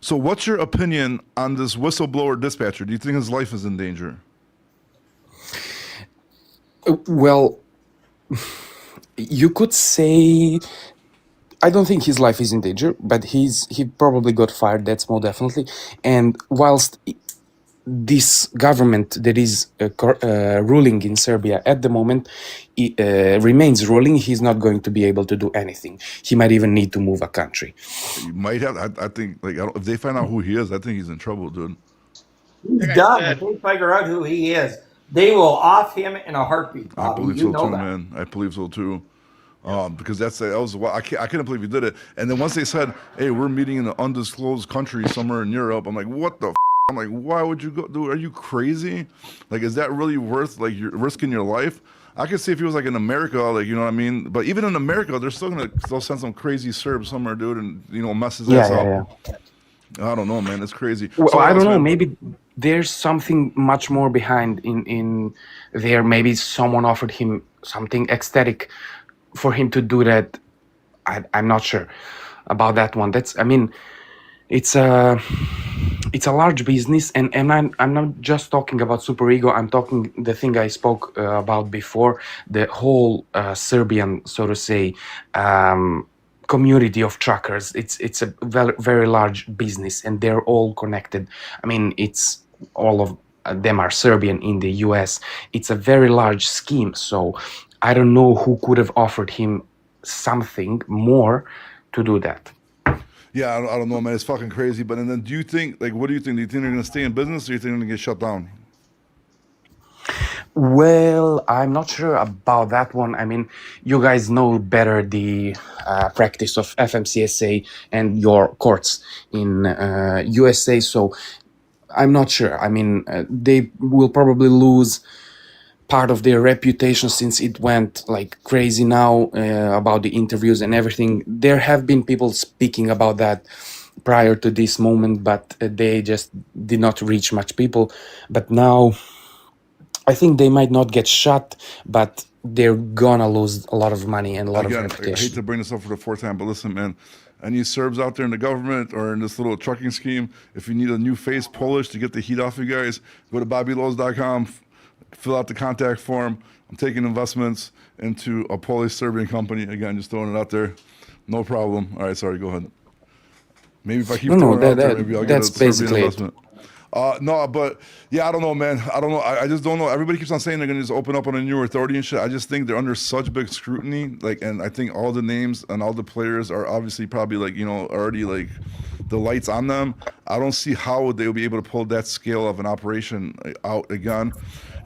So what's your opinion on this whistleblower dispatcher? Do you think his life is in danger? Well, you could say I don't think his life is in danger, but he probably got fired. That's more definitely. And whilst this government that is ruling in Serbia at the moment remains ruling, he's not going to be able to do anything. He might even need to move a country. You might have. I think like if they find out who he is, I think he's in trouble, dude. He's Like I done. If said, they figure out who he is, they will off him in a heartbeat, I Bobby. believe You so know too, that. man. I believe so too. Because that was I couldn't believe he did it. And then once they said, "Hey, we're meeting in an undisclosed country somewhere in Europe," I'm like, "What the?" I'm like, "Why would you go, dude? Are you crazy? Like, is that really worth like you're risking your life?" I could see if he was like in America, like you know what I mean. But even in America, they're still gonna send some crazy Serb somewhere, dude, and mess his ass up. Yeah. I don't know, man. It's crazy. Well, So what I don't else, know. man? Maybe there's something much more behind in there. Maybe someone offered him something ecstatic for him to do that. I'm not sure about that one. I mean, it's a large business, and I'm not just talking about superego. I'm talking the thing I spoke about before, the whole Serbian, so to say, community of truckers. It's a very, very large business, and they're all connected. I mean, it's all of them are Serbian in the US. It's a very large scheme, so I don't know who could have offered him something more to do that. Yeah, I don't know, man. It's fucking crazy. But and then, do you think like what do you think? Do you think they're gonna stay in business, or do you think they're gonna get shut down? Well, I'm not sure about that one. I mean, you guys know better the practice of FMCSA and your courts in USA, so I'm not sure. I mean, they will probably lose part of their reputation since it went like crazy now about the interviews and everything. There have been people speaking about that prior to this moment, but they just did not reach much people. But now I think they might not get shot, but they're gonna lose a lot of money and a lot of Again, I hate reputation. to bring this up for the fourth time, but listen, man. Any Serbs out there in the government or in this little trucking scheme, if you need a new face Polish to get the heat off you guys, go to bobbyloads.com, fill out the contact form. I'm taking investments into a Polish Serbian company. Again, just throwing it out there. No problem. All right, sorry, go ahead. Maybe if I keep No, throwing it out there, that maybe I'll get a that's Serbian basically it. investment. No, but yeah, I don't know, man. I don't know. I just don't know. Everybody keeps on saying they're gonna just open up on a new authority and shit. I just think they're under such big scrutiny. Like, and I think all the names and all the players are obviously probably like already like the lights on them. I don't see how they'll be able to pull that scale of an operation out again.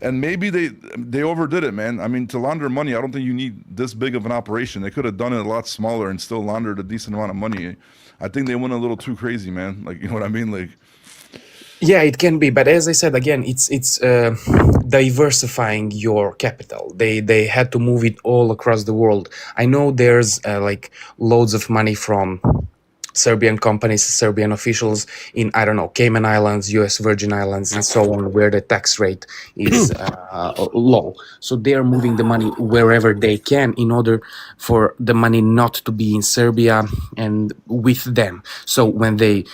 And maybe they overdid it, man. I mean, to launder money, I don't think you need this big of an operation. They could have done it a lot smaller and still laundered a decent amount of money. I think they went a little too crazy, man. Like, you know what I mean? Like, Yeah, it can be, but as I said again, it's diversifying your capital. They had to move it all across the world. I know there's like loads of money from Serbian companies, Serbian officials in, I don't know, Cayman Islands, US Virgin Islands, and so on, where the tax rate is low. So they are moving the money wherever they can in order for the money not to be in Serbia and with them. So when they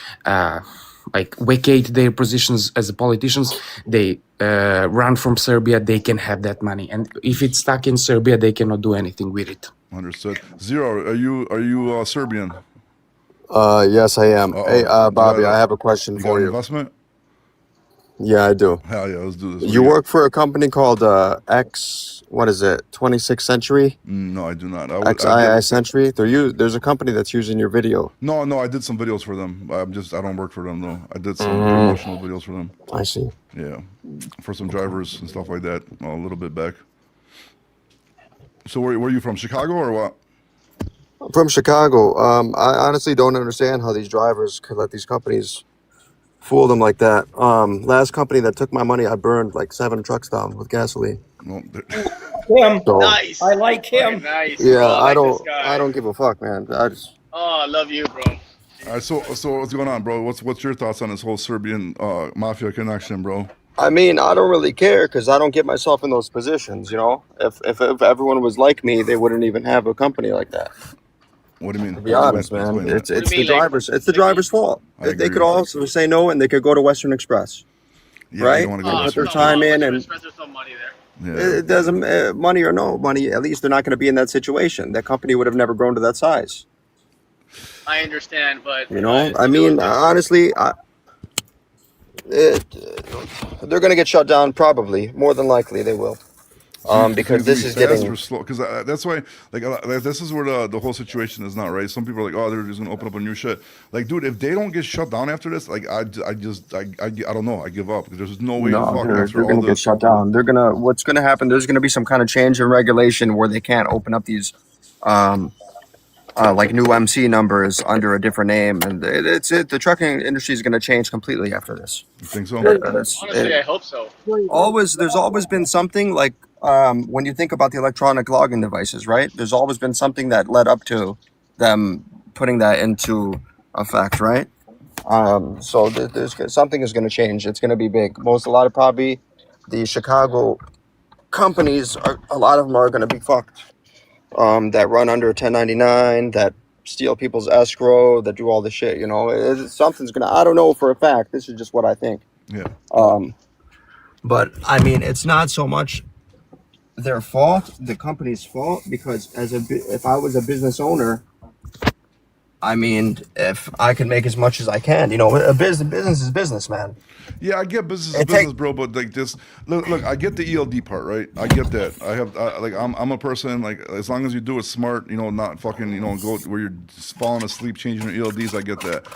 like vacate their positions as politicians, they run from Serbia, they can have that money. And if it's stuck in Serbia, they cannot do anything with it. understood. Zero, are you Serbian? Yes, I am. Hey, You Bobby, got I have a question you got for an you. investment? Yeah, I do. Hell yeah, let's do this. What You do you got? work for a company called what is it? 26th Century? No, I do not. XII Century? There's a company that's using your video. No, I did some videos for them. I don't work for them though. I did some Mm, promotional videos for them. I see. Yeah, for some drivers and stuff like that. A little bit back. So where are you from? Chicago or what? I'm from Chicago. I honestly don't understand how these drivers could let these companies fool them like that. Last company that took my money, I burned like 7 trucks down with gasoline. No, Him. So nice. I like Fucking him. nice, yeah, bro. I I like this don't guy. give a fuck, man. Oh, I love you, bro. all right. So what's going on, bro? What's your thoughts on this whole Serbian mafia connection, bro? I mean, I don't really care because I don't get myself in those positions, you know? If everyone was like me, they wouldn't even have a company like that. What do you mean? To be honest, man, Explain that. it's What do it's you the mean, like, driver's it's the like you, driver's fault. I They could agree. also say no, and they could go to Western Express, Yeah, you right? don't want to And go put Western their time Express. in, Western and Express, there's some money there. Yeah. it doesn't money or no money. At least they're not going to be in that situation. That company would have never grown to that size. I understand, but You know, I to do mean, it, honestly, it, they're going to get shut down. Probably, more than likely, they will. Do you Because think this it's is gonna be fast getting or slow? Because that's why, like, this is where the whole situation is not right. Some people are like, oh, they're just gonna open up a new shit. Like, dude, if they don't get shut down after this, like, I don't know, I give up. There's no way in no, fuck they're after all going to get this. shut down. They're gonna. What's going to happen? There's going to be some kind of change in regulation where they can't open up these, like new MC numbers under a different name, and the trucking industry is going to change completely after this. You think so? honestly, I hope so. There's always been something like when you think about the electronic logging devices, right? There's always been something that led up to them putting that into effect, right? So there's something is going to change. It's going to be big. A lot of probably the Chicago companies a lot of them are going to be fucked. That run under 1099, that steal people's escrow, that do all this shit. You know, something's gonna. I don't know for a fact. This is just what I think. Yeah. But I mean, it's not so much their fault, the company's fault, because if I was a business owner, I mean, if I can make as much as I can, you know, a business is business, man. Yeah, I get business is It business, take- bro. But like this, look, I get the ELD part, right? I get that. I'm a person like as long as you do it smart, you know, not fucking, you know, go where you're falling asleep changing your ELDs. I get that.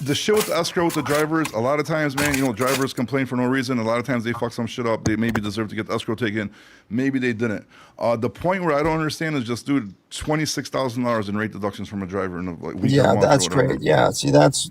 The shit with the escrow with the drivers, a lot of times, man, you know, drivers complain for no reason. A lot of times they fuck some shit up. They maybe deserve to get the escrow taken. Maybe they didn't. The point where I don't understand is just, dude, $26,000 in rate deductions from a driver in a week. Yeah, that's great. Yeah, see, that's